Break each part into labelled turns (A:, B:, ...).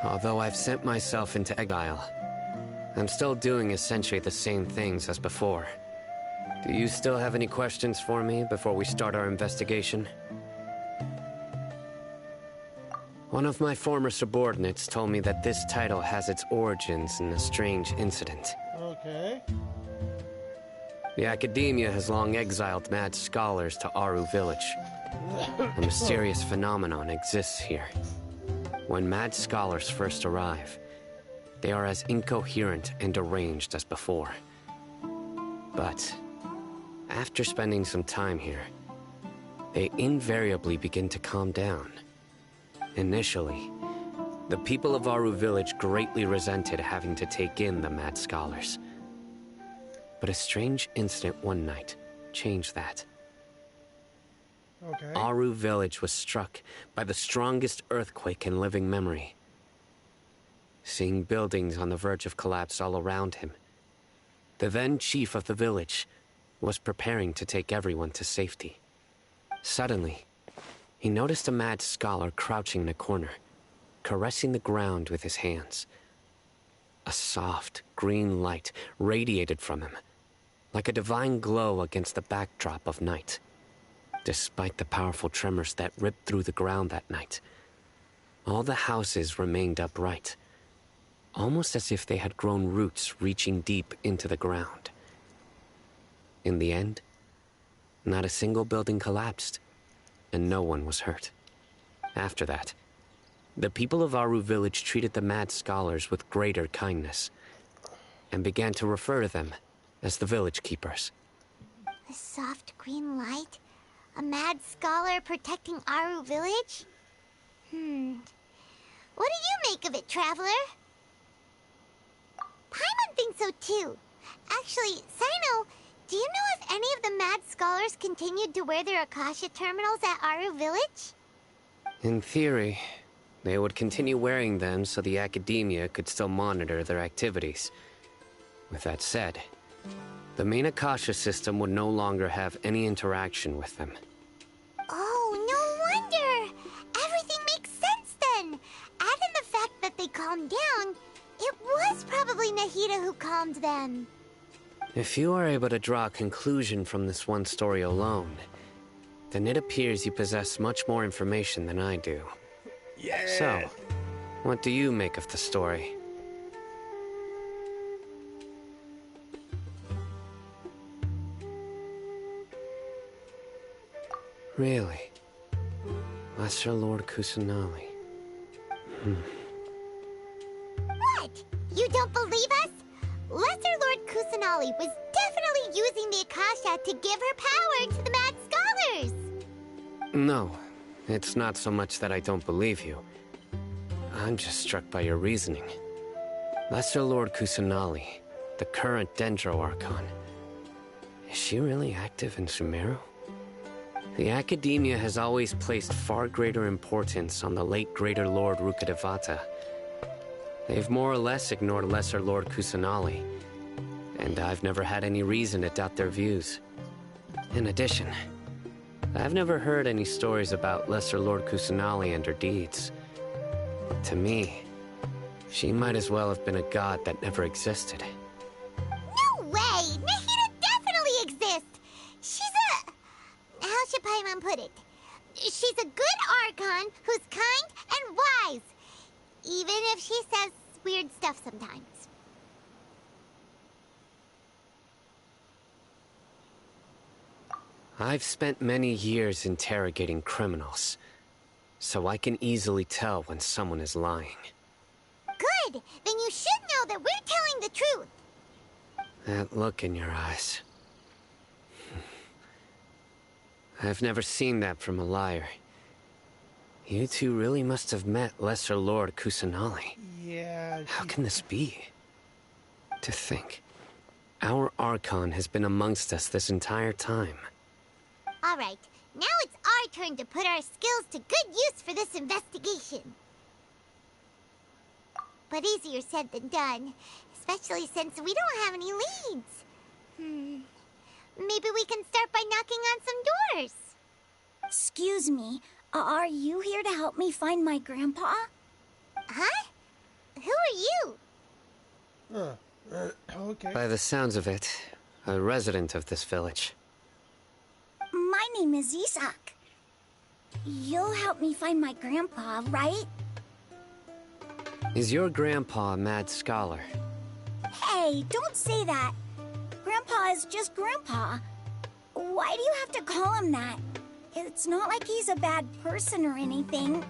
A: Although I've sent myself into exile, I'm still doing essentially the same things as before. Do you still have any questions for me before we start our investigation? One of my former subordinates told me that this title has its origins in a strange incident.
B: Okay.
A: The Academia has long exiled mad scholars to Aru Village. A mysterious phenomenon exists here. When mad scholars first arrive, they are as incoherent and deranged as before. But after spending some time here, they invariably begin to calm down. Initially, the people of Aru Village greatly resented having to take in the mad scholars. But a strange incident one night changed that.
B: Okay.
A: Aru Village was struck by the strongest earthquake in living memory. Seeing buildings on the verge of collapse all around him, the then chief of the village was preparing to take everyone to safety. Suddenly, he noticed a mad scholar crouching in a corner, caressing the ground with his hands. A soft, green light radiated from him, like a divine glow against the backdrop of night. Despite the powerful tremors that ripped through the ground that night, all the houses remained upright, almost as if they had grown roots reaching deep into the ground. In the end, not a single building collapsed, and no one was hurt. After that, the people of Aru Village treated the mad scholars with greater kindness, and began to refer to them as the village keepers.
C: A soft green light? A mad scholar protecting Aru Village? What do you make of it, Traveler? Paimon thinks so too. Actually, Cyno, do you know if any of the mad scholars continued to wear their Akasha terminals at Aru Village?
A: In theory, they would continue wearing them so the Academia could still monitor their activities. With that said, the main Akasha system would no longer have any interaction with them.
C: Oh, no wonder! Everything makes sense then! Add in the fact that they calmed down, it was probably Nahida who calmed them.
A: If you are able to draw a conclusion from this one story alone, then it appears you possess much more information than I do.
B: Yeah.
A: So, what do you make of the story? Really? Lesser Lord Kusanali.
C: What? You don't believe us? Lesser Lord Kusanali was definitely using the Akasha to give her power to the mad scholars!
A: No, it's not so much that I don't believe you. I'm just struck by your reasoning. Lesser Lord Kusanali, the current Dendro Archon. Is she really active in Sumeru? The Academia has always placed far greater importance on the late Greater Lord Rukkhadevata. They've more or less ignored Lesser Lord Kusanali, and I've never had any reason to doubt their views. In addition, I've never heard any stories about Lesser Lord Kusanali and her deeds. To me, she might as well have been a god that never existed.
C: No way! Nahida definitely exists! She's a... How should Paimon put it? She's a good Archon who's kind and wise. Even if she says weird stuff sometimes.
A: I've spent many years interrogating criminals, so I can easily tell when someone is lying.
C: Good! Then you should know that we're telling the truth.
A: That look in your eyes. I've never seen that from a liar. You two really must have met Lesser Lord Kusanali.
B: Yeah.
A: How can this be? To think, our Archon has been amongst us this entire time.
C: Alright, now it's our turn to put our skills to good use for this investigation. But easier said than done, especially since we don't have any leads. Maybe we can start by knocking on some doors.
D: Excuse me, are you here to help me find my grandpa?
C: Huh? Who are you?
B: Okay.
A: By the sounds of it, a resident of this village.
D: My name is Isak. You'll help me find my grandpa, right?
A: Is your grandpa a mad scholar?
D: Hey, don't say that. Grandpa is just Grandpa. Why do you have to call him that? It's not like he's a bad person or anything.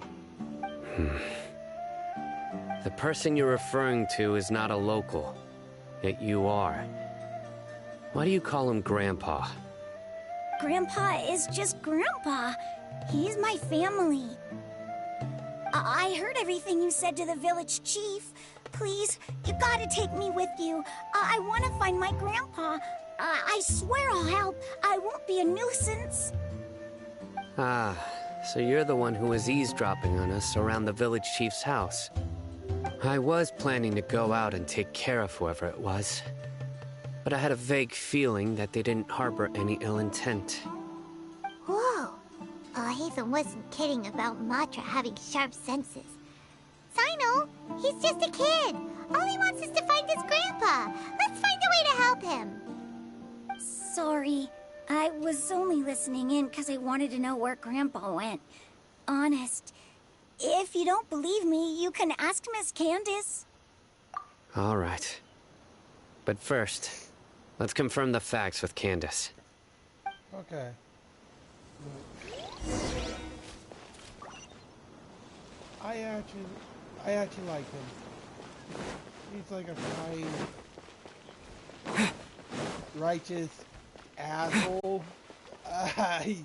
A: The person you're referring to is not a local, yet you are. Why do you call him Grandpa?
D: Grandpa is just Grandpa. He's my family. I heard everything you said to the village chief. Please, you gotta take me with you. I want to find my grandpa. I swear I'll help. I won't be a nuisance.
A: Ah, so you're the one who was eavesdropping on us around the village chief's house. I was planning to go out and take care of whoever it was, but I had a vague feeling that they didn't harbor any ill intent.
C: Whoa. Oh, Hatham wasn't kidding about Matra having sharp senses. Cyno, he's just a kid. All he wants is to find his grandpa. Let's find a way to help him.
D: Sorry. I was only listening in because I wanted to know where Grandpa went. Honest. If you don't believe me, you can ask Miss Candace.
A: All right. But first, let's confirm the facts with Candace.
B: Okay. I actually like him. He's like a kind, righteous asshole. I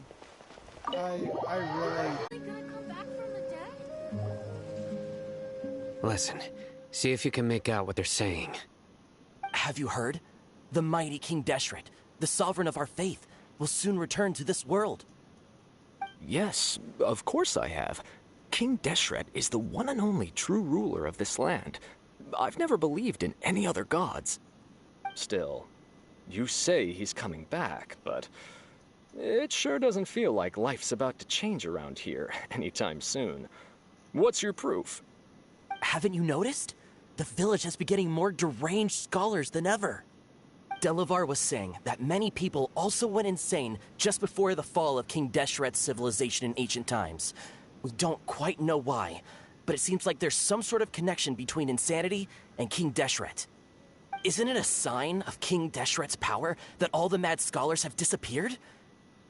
B: really.
A: Listen, see if you can make out what they're saying.
E: Have you heard? The mighty King Deshret, the sovereign of our faith, will soon return to this world.
F: Yes, of course I have. King Deshret is the one and only true ruler of this land. I've never believed in any other gods. Still, you say he's coming back, but it sure doesn't feel like life's about to change around here anytime soon. What's your proof?
E: Haven't you noticed? The village has been getting more deranged scholars than ever. Delavar was saying that many people also went insane just before the fall of King Deshret's civilization in ancient times. We don't quite know why, but it seems like there's some sort of connection between insanity and King Deshret. Isn't it a sign of King Deshret's power that all the mad scholars have disappeared?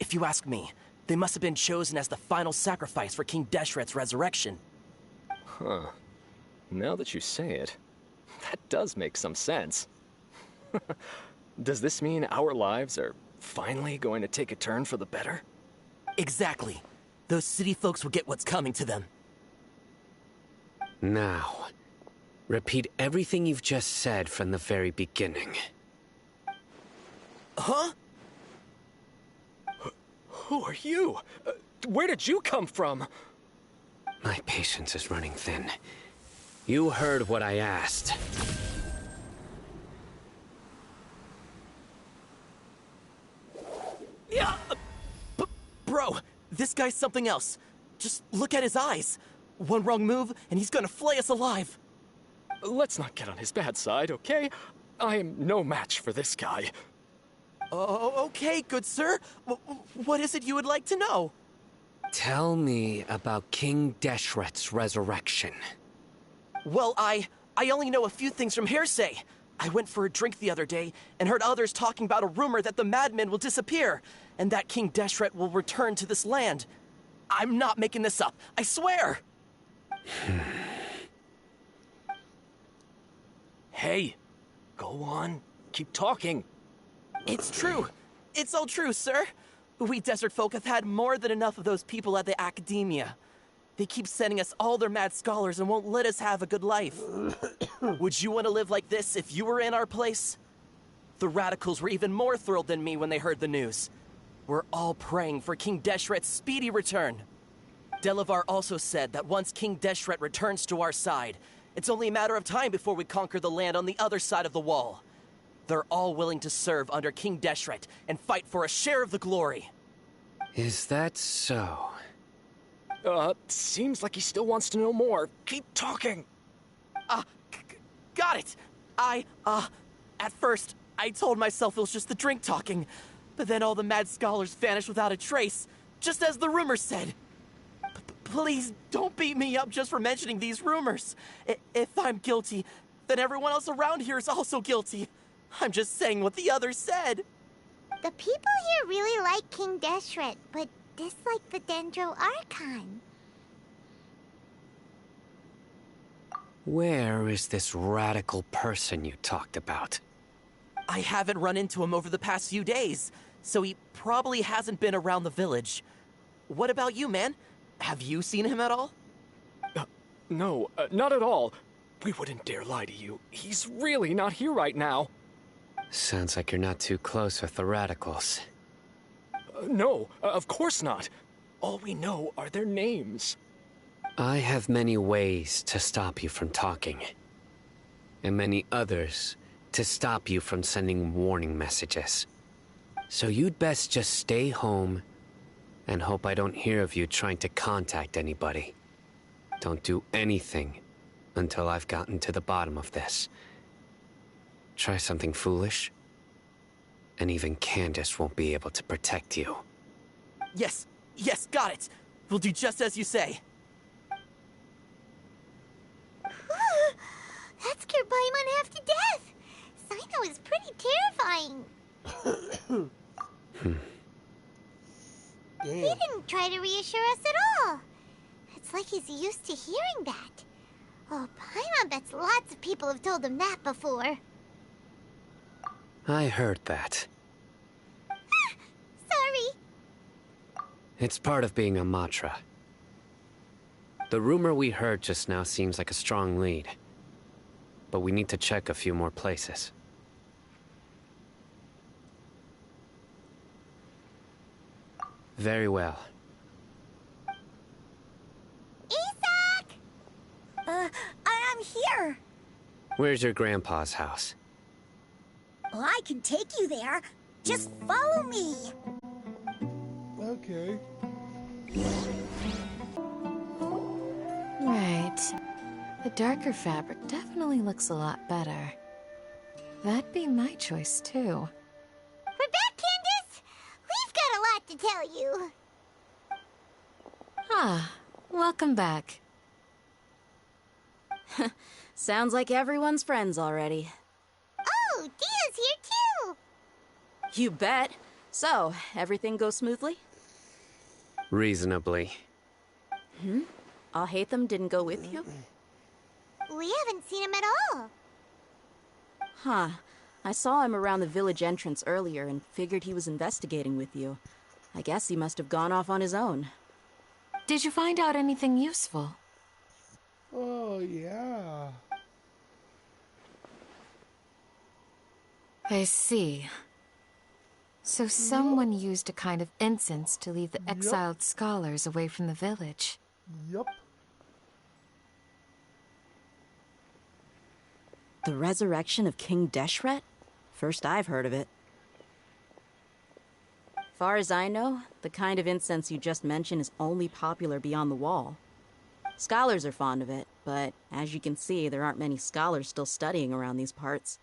E: If you ask me, they must have been chosen as the final sacrifice for King Deshret's resurrection.
F: Huh. Now that you say it, that does make some sense. Does this mean our lives are finally going to take a turn for the better?
E: Exactly. Those city folks will get what's coming to them.
A: Now, repeat everything you've just said from the very beginning.
E: Huh?
F: Who are you? Where did you come from?
A: My patience is running thin. You heard what I asked.
E: Yeah, bro, this guy's something else. Just look at his eyes. One wrong move, and he's gonna flay us alive.
F: Let's not get on his bad side, okay? I am no match for this guy.
E: Oh, okay, good sir. What is it you would like to know?
A: Tell me about King Deshret's resurrection.
E: Well, I only know a few things from hearsay. I went for a drink the other day and heard others talking about a rumor that the madmen will disappear and that King Deshret will return to this land. I'm not making this up, I swear!
F: Hey, go on. Keep talking.
E: It's true. It's all true, sir. We desert folk have had more than enough of those people at the academia. They keep sending us all their mad scholars and won't let us have a good life. Would you want to live like this if you were in our place? The radicals were even more thrilled than me when they heard the news. We're all praying for King Deshret's speedy return. Delavar also said that once King Deshret returns to our side, it's only a matter of time before we conquer the land on the other side of the wall. They're all willing to serve under King Deshret and fight for a share of the glory.
A: Is that so?
F: Seems like he still wants to know more. Keep talking.
E: got it! At first, I told myself it was just the drink talking, but then all the mad scholars vanished without a trace, just as the rumors said. Please don't beat me up just for mentioning these rumors. If I'm guilty, then everyone else around here is also guilty. I'm just saying what the others said.
C: The people here really like King Deshret, but dislike the Dendro Archon.
A: Where is this radical person you talked about?
E: I haven't run into him over the past few days, so he probably hasn't been around the village. What about you, man? Have you seen him at all?
F: No, not at all. We wouldn't dare lie to you. He's really not here right now.
A: Sounds like you're not too close with the radicals.
F: No, of course not. All we know are their names.
A: I have many ways to stop you from talking. And many others to stop you from sending warning messages. So you'd best just stay home and hope I don't hear of you trying to contact anybody. Don't do anything until I've gotten to the bottom of this. Try something foolish, and even Candace won't be able to protect you.
E: Yes, got it. We'll do just as you say.
C: That scared Paimon half to death. Cyno is pretty terrifying. He didn't try to reassure us at all. It's like he's used to hearing that. Oh, Paimon bets lots of people have told him that before.
A: I heard that.
C: Sorry.
A: It's part of being a Matra. The rumor we heard just now seems like a strong lead. But we need to check a few more places. Very well.
C: Isaac!
D: I'm here.
A: Where's your grandpa's house?
D: Well, I can take you there. Just follow me.
B: Okay.
G: Right. The darker fabric definitely looks a lot better. That'd be my choice, too.
C: We're back, Candace! We've got a lot to tell you.
G: Ah, welcome back.
H: Sounds like everyone's friends already.
C: Oh, Dia's here too!
H: You bet. So, everything goes smoothly?
A: Reasonably.
H: Alhaitham didn't go with you?
C: We haven't seen him at all.
H: Huh. I saw him around the village entrance earlier and figured he was investigating with you. I guess he must have gone off on his own.
G: Did you find out anything useful?
B: Oh, yeah.
G: I see. So someone used a kind of incense to lead the exiled scholars away from the village.
B: Yup.
H: The resurrection of King Deshret? First I've heard of it. Far as I know, the kind of incense you just mentioned is only popular beyond the wall. Scholars are fond of it, but as you can see, there aren't many scholars still studying around these parts.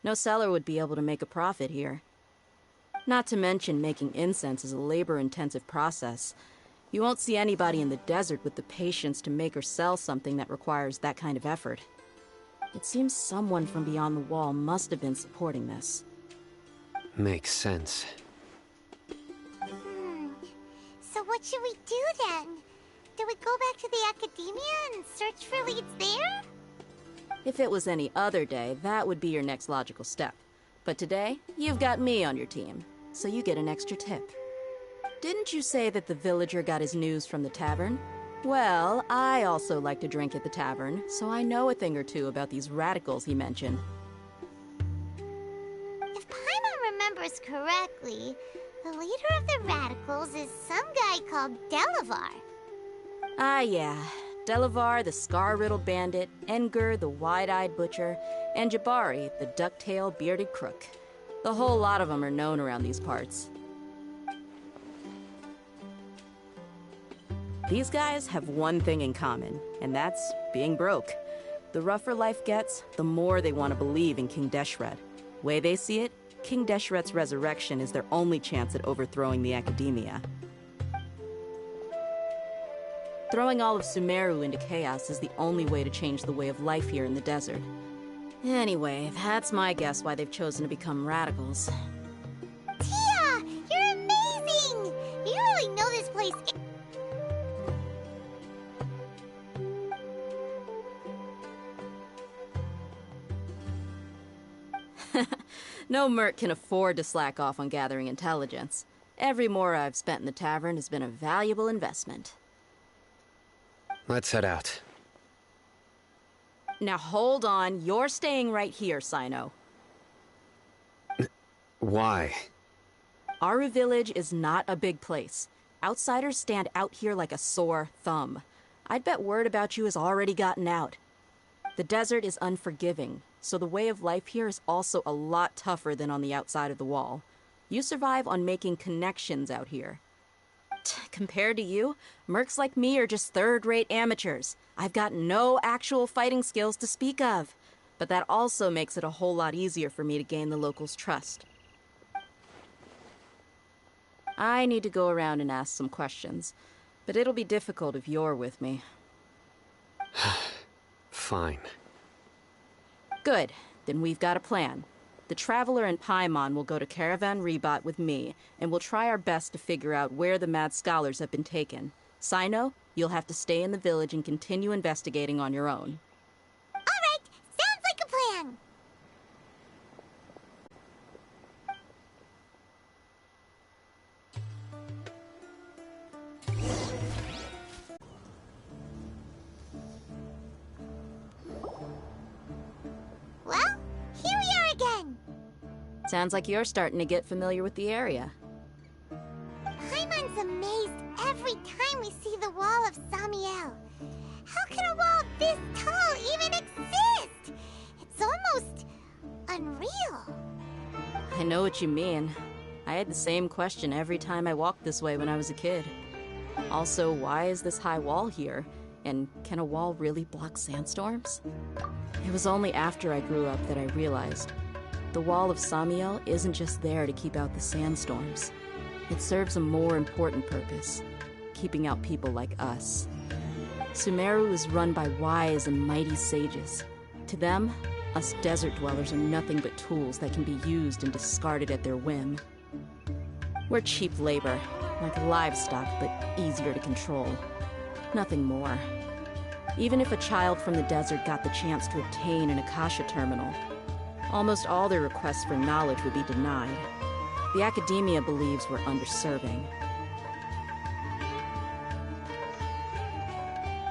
H: No seller would be able to make a profit here. Not to mention, making incense is a labor-intensive process. You won't see anybody in the desert with the patience to make or sell something that requires that kind of effort. It seems someone from beyond the wall must have been supporting this.
A: Makes sense.
C: So what should we do then? Do we go back to the academia and search for leads there?
H: If it was any other day, that would be your next logical step. But today, you've got me on your team, so you get an extra tip. Didn't you say that the villager got his news from the tavern? Well, I also like to drink at the tavern, so I know a thing or two about these radicals he mentioned.
C: If Paimon remembers correctly, the leader of the radicals is some guy called Delavar.
H: Ah, yeah. Delavar, the scar-riddled bandit, Engur, the wide-eyed butcher, and Jabari, the duck-tailed bearded crook. The whole lot of them are known around these parts. These guys have one thing in common, and that's being broke. The rougher life gets, the more they want to believe in King Deshret. Way they see it, King Deshret's resurrection is their only chance at overthrowing the Academia. Throwing all of Sumeru into chaos is the only way to change the way of life here in the desert. Anyway, that's my guess why they've chosen to become radicals.
C: Tia! You're amazing! You really know this place.
H: No merc can afford to slack off on gathering intelligence. Every mora I've spent in the tavern has been a valuable investment.
A: Let's head out.
H: Now hold on, you're staying right here, Cyno.
A: Why?
H: Aru Village is not a big place. Outsiders stand out here like a sore thumb. I'd bet word about you has already gotten out. The desert is unforgiving, so the way of life here is also a lot tougher than on the outside of the wall. You survive on making connections out here. Compared to you, mercs like me are just third-rate amateurs. I've got no actual fighting skills to speak of. But that also makes it a whole lot easier for me to gain the locals' trust. I need to go around and ask some questions, but it'll be difficult if you're with me.
A: Fine.
H: Good. Then we've got a plan. The Traveler and Paimon will go to Caravan Rebot with me, and we'll try our best to figure out where the Mad Scholars have been taken. Cyno, you'll have to stay in the village and continue investigating on your own.
C: All right, sounds like a plan. Well, here we are again.
H: Sounds like you're starting to get familiar with the area.
C: Paimon's amazed every time we see the wall of Samiel. How can a wall this tall even exist? It's almost unreal.
H: I know what you mean. I had the same question every time I walked this way when I was a kid. Also, why is this high wall here? And can a wall really block sandstorms? It was only after I grew up that I realized the wall of Samiel isn't just there to keep out the sandstorms. It serves a more important purpose, keeping out people like us. Sumeru is run by wise and mighty sages. To them, us desert dwellers are nothing but tools that can be used and discarded at their whim. We're cheap labor, like livestock, but easier to control. Nothing more. Even if a child from the desert got the chance to obtain an Akasha terminal, almost all their requests for knowledge would be denied. The Academia believes we're underserving.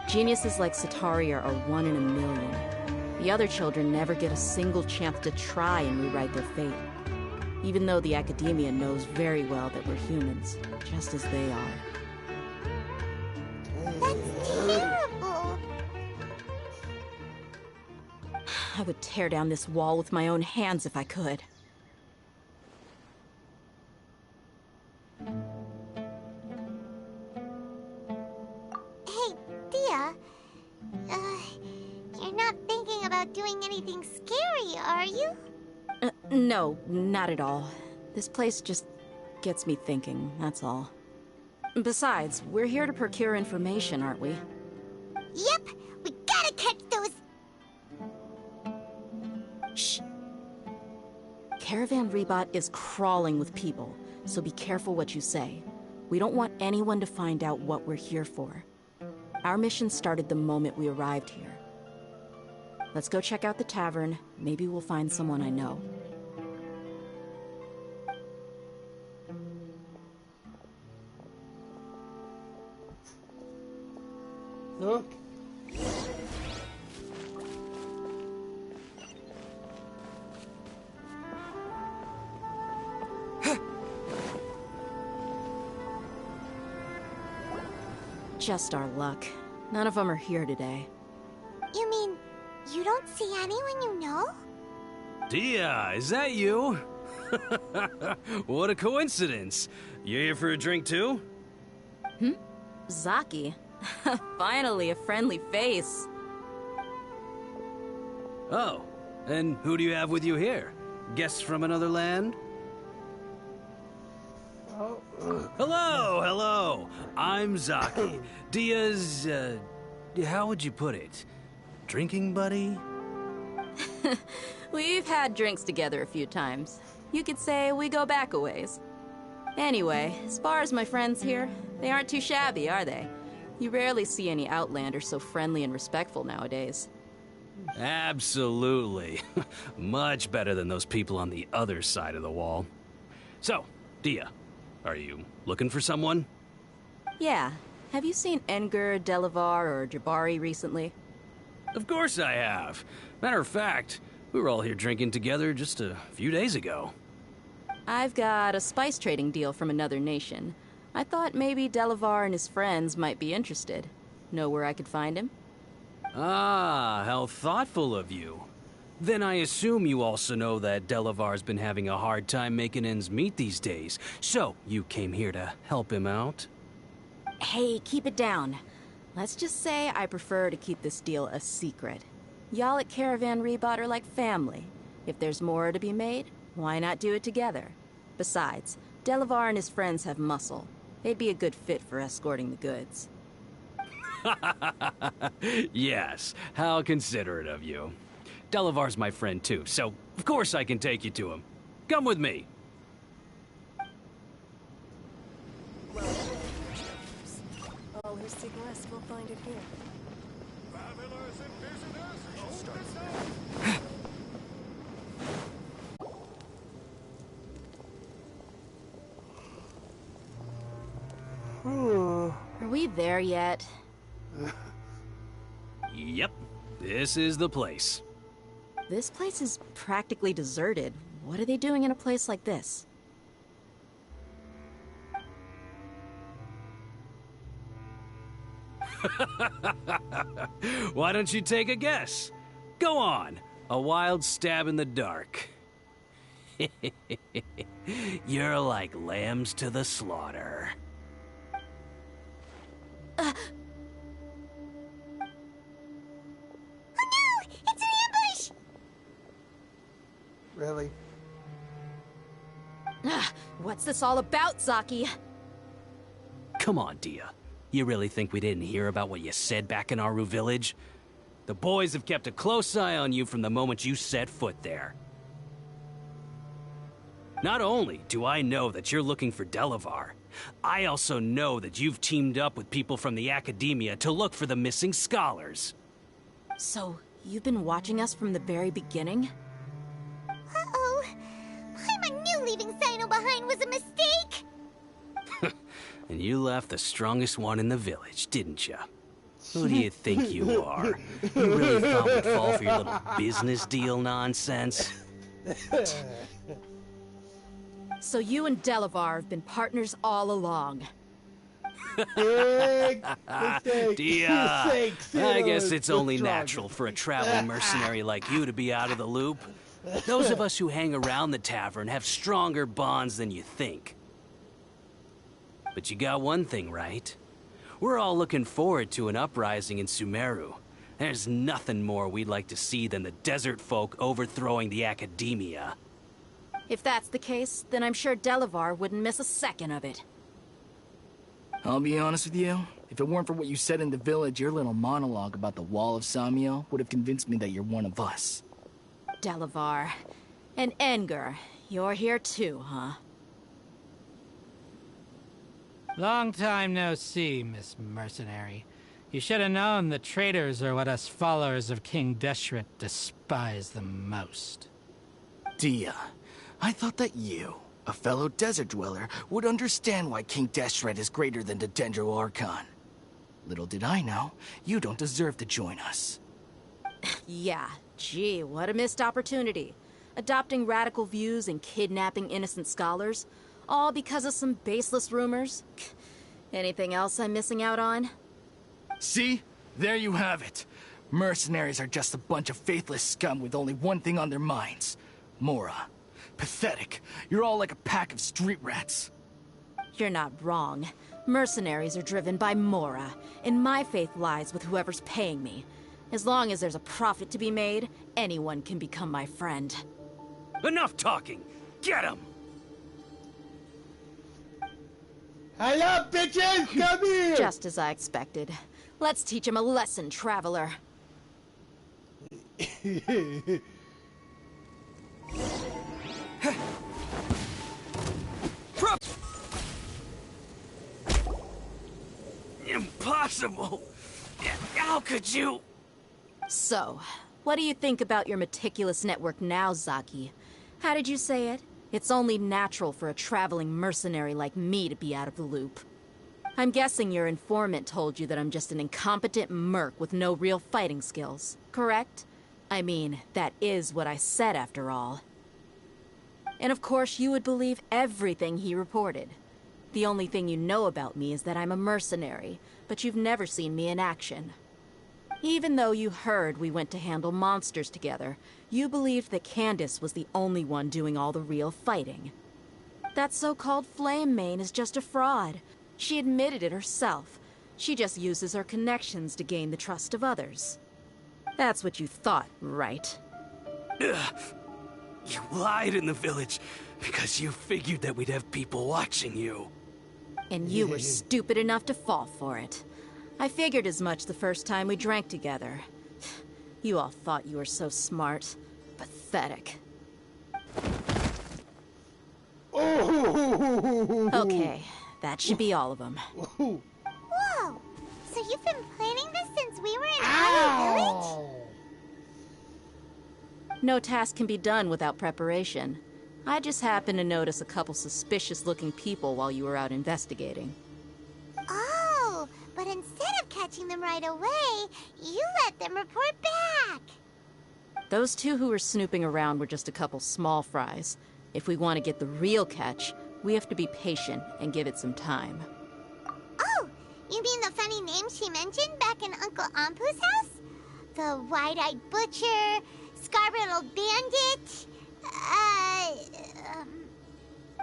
H: Geniuses like Sataria are 1 in a million. The other children never get a single chance to try and rewrite their fate, even though the Academia knows very well that we're humans, just as they are.
C: That's terrible.
H: I would tear down this wall with my own hands if I could.
C: Hey, Dehya. You're not thinking about doing anything scary, are you?
H: No, not at all. This place just gets me thinking, that's all. Besides, we're here to procure information, aren't we?
C: Yep, we gotta catch those.
H: Shh. Caravan Rebot is crawling with people, so be careful what you say. We don't want anyone to find out what we're here for. Our mission started the moment we arrived here. Let's go check out the tavern. Maybe we'll find someone I know.
B: Look.
H: Just our luck. None of them are here today.
C: You mean, you don't see anyone you know?
I: Dehya, is that you? What a coincidence. You here for a drink too?
H: Zaki. Finally, a friendly face.
I: Oh, and who do you have with you here? Guests from another land?
B: Oh,
I: Hello, hello. I'm Zaki. Dehya's, how would you put it? Drinking buddy?
H: We've had drinks together a few times. You could say we go back a ways. Anyway, as far as my friends here, they aren't too shabby, are they? You rarely see any Outlanders so friendly and respectful nowadays.
I: Absolutely. Much better than those people on the other side of the wall. So, Dehya, are you looking for someone?
H: Yeah. Have you seen Engur, Delavar, or Jabari recently?
I: Of course I have. Matter of fact, we were all here drinking together just a few days ago.
H: I've got a spice trading deal from another nation. I thought maybe Delavar and his friends might be interested. Know where I could find him?
I: Ah, how thoughtful of you. Then I assume you also know that Delavar's been having a hard time making ends meet these days, so you came here to help him out?
H: Hey, keep it down. Let's just say I prefer to keep this deal a secret. Y'all at Caravan Rebot are like family. If there's more to be made, why not do it together? Besides, Delavar and his friends have muscle. They'd be a good fit for escorting the goods.
I: Yes, how considerate of you. Delavar's my friend too, so of course I can take you to him. Come with me.
J: All who seek rest will find it here.
H: Are we there yet?
I: Yep, this is the place.
H: This place is practically deserted. What are they doing in a place like this?
I: Why don't you take a guess? Go on, a wild stab in the dark. You're like lambs to the slaughter.
C: Oh no! It's an ambush!
B: really?
H: What's this all about, Zaki?
I: Come on, Dehya. You really think we didn't hear about what you said back in Aru village? The boys have kept a close eye on you from the moment you set foot there. Not only do I know that you're looking for Delavar, I also know that you've teamed up with people from the Academia to look for the missing scholars.
H: So, you've been watching us from the very beginning?
C: Uh-oh. I knew leaving Cyno behind was a mistake!
I: And you left the strongest one in the village, didn't you? Who do you think you are? You really thought we'd fall for your little business deal nonsense?
H: So you and Delavar have been partners all along.
B: Big mistake.
I: Dehya,
B: Mistake.
I: I guess
B: Cyno
I: it's
B: is
I: only
B: the
I: natural for a traveling mercenary like you to be out of the loop. Those of us who hang around the tavern have stronger bonds than you think. But you got one thing right. We're all looking forward to an uprising in Sumeru. There's nothing more we'd like to see than the desert folk overthrowing the Academia.
H: If that's the case, then I'm sure Delavar wouldn't miss a second of it.
K: I'll be honest with you. If it weren't for what you said in the village, your little monologue about the Wall of Samiel would have convinced me that you're one of us.
H: Delavar. And Engur. You're here too, huh?
L: Long time no see, Miss Mercenary. You should have known the traitors are what us followers of King Deshret despise the most.
K: Dehya, I thought that you, a fellow desert dweller, would understand why King Deshret is greater than the Dendro Archon. Little did I know, you don't deserve to join us.
H: Yeah, gee, what a missed opportunity. Adopting radical views and kidnapping innocent scholars, all because of some baseless rumors. Anything else I'm missing out on?
K: See? There you have it. Mercenaries are just a bunch of faithless scum with only one thing on their minds. Mora. Pathetic. You're all like a pack of street rats.
H: You're not wrong. Mercenaries are driven by Mora, and my faith lies with whoever's paying me. As long as there's a profit to be made, anyone can become my friend.
I: Enough talking! Get him!
B: Hello, bitches! Come here!
H: Just as I expected. Let's teach him a lesson, traveler.
I: Impossible! How could you?
H: So, what do you think about your meticulous network now, Zaki? How did you say it? It's only natural for a traveling mercenary like me to be out of the loop. I'm guessing your informant told you that I'm just an incompetent merc with no real fighting skills, correct? I mean, that is what I said after all. And of course you would believe everything he reported. The only thing you know about me is that I'm a mercenary, but you've never seen me in action. Even though you heard we went to handle monsters together, you believed that Candace was the only one doing all the real fighting. That so-called Flame Mane is just a fraud. She admitted it herself. She just uses her connections to gain the trust of others. That's what you thought, right?
I: Ugh. You lied in the village because you figured that we'd have people watching you.
H: And you were stupid enough to fall for it. I figured as much the first time we drank together. You all thought you were so smart. Pathetic. Okay, that should be all of them.
C: Whoa! So you've been planning this since we were in our village?
H: No task can be done without preparation. I just happened to notice a couple suspicious-looking people while you were out investigating.
C: Oh, but instead of catching them right away, you let them report back.
H: Those two who were snooping around were just a couple small fries. If we want to get the real catch, we have to be patient and give it some time.
C: Oh, you mean the funny name she mentioned back in Uncle Ampu's house? The wide-eyed butcher, scar-riddled bandit,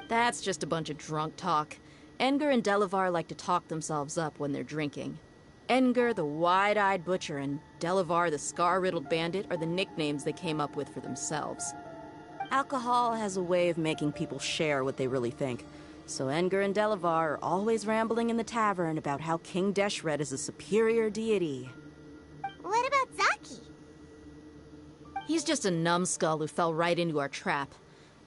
H: That's just a bunch of drunk talk. Engur and Delavar like to talk themselves up when they're drinking. Engur, the wide-eyed butcher, and Delavar, the scar-riddled bandit, are the nicknames they came up with for themselves. Alcohol has a way of making people share what they really think. So Engur and Delavar are always rambling in the tavern about how King Deshret is a superior deity.
C: What about Zaki?
H: He's just a numbskull who fell right into our trap.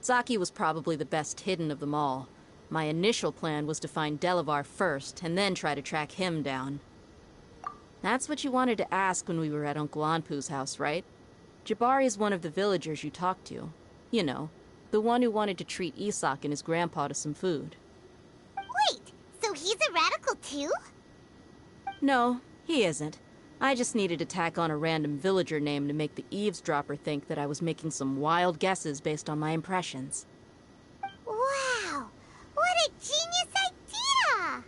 H: Zaki was probably the best hidden of them all. My initial plan was to find Delavar first, and then try to track him down. That's what you wanted to ask when we were at Uncle Anpu's house, right? Jabari is one of the villagers you talked to. You know, the one who wanted to treat Isak and his grandpa to some food.
C: Wait, so he's a radical too?
H: No, he isn't. I just needed to tack on a random villager name to make the eavesdropper think that I was making some wild guesses based on my impressions.
C: Wow, what a genius idea!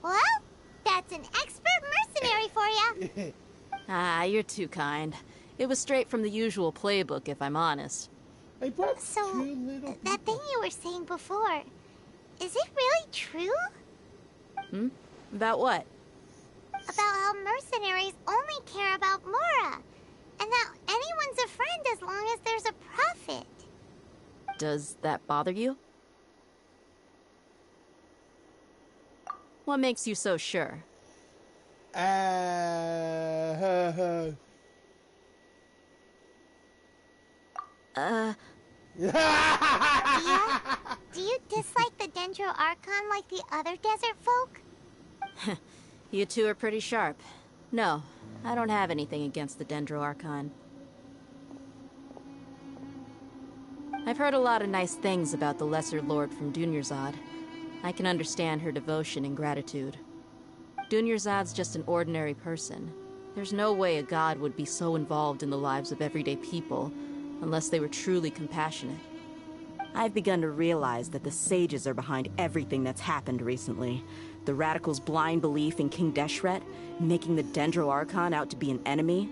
C: Well, that's an expert mercenary for you.
H: Ah, you're too kind. It was straight from the usual playbook, if I'm honest.
C: So, that thing you were saying before, is it really true?
H: About what?
C: About how mercenaries only care about Mora, and that anyone's a friend as long as there's a profit.
H: Does that bother you? What makes you so sure?
C: Do you dislike the Dendro Archon like the other desert folk?
H: You two are pretty sharp. No, I don't have anything against the Dendro Archon. I've heard a lot of nice things about the Lesser Lord from Dunyarzad. I can understand her devotion and gratitude. Dunyarzad's just an ordinary person. There's no way a god would be so involved in the lives of everyday people unless they were truly compassionate.
M: I've begun to realize that the sages are behind everything that's happened recently. The radicals' blind belief in King Deshret, making the Dendro Archon out to be an enemy.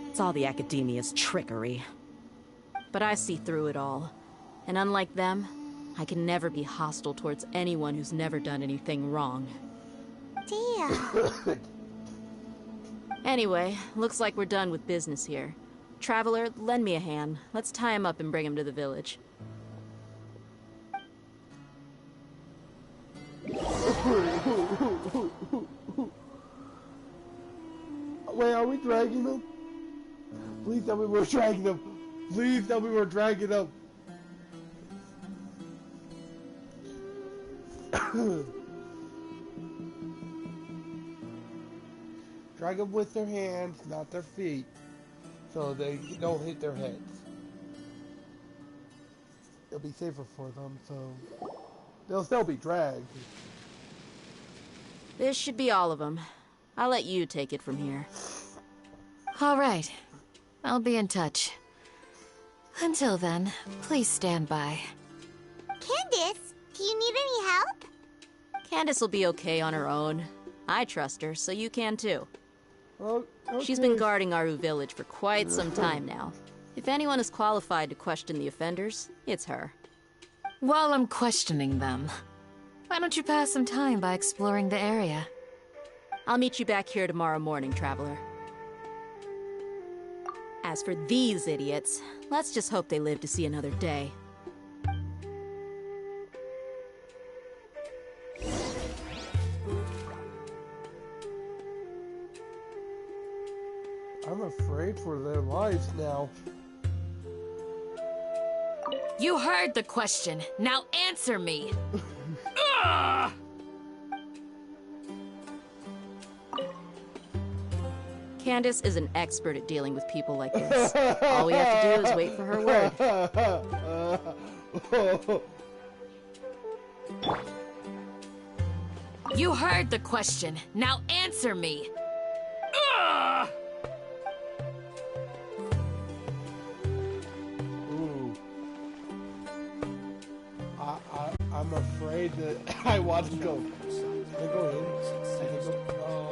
M: It's all the academia's trickery.
H: But I see through it all. And unlike them, I can never be hostile towards anyone who's never done anything wrong.
C: Dehya.
H: Anyway, looks like we're done with business here. Traveler, lend me a hand. Let's tie him up and bring him to the village.
B: Wait, are we dragging them? Please tell me we're dragging them. Please tell me we're dragging them. Drag them with their hands, not their feet, so they don't hit their heads. It'll be safer for them, so they'll still be dragged.
H: This should be all of them. I'll let you take it from here.
G: All right. I'll be in touch. Until then, please stand by.
C: Candace, do you need any help?
H: Candace will be okay on her own. I trust her, so you can too.
B: Oh, okay.
H: She's been guarding Aru village for quite some time now. If anyone is qualified to question the offenders, it's her.
G: While I'm questioning them, why don't you pass some time by exploring the area?
H: I'll meet you back here tomorrow morning, Traveler. As for these idiots, let's just hope they live to see another day.
B: I'm afraid for their lives now.
G: You heard the question. Now answer me.
H: Candace is an expert at dealing with people like this. All we have to do is wait for her word.
G: You heard the question. Now answer me.
B: Ooh. I'm afraid that I want to go. Can I go in? I can go.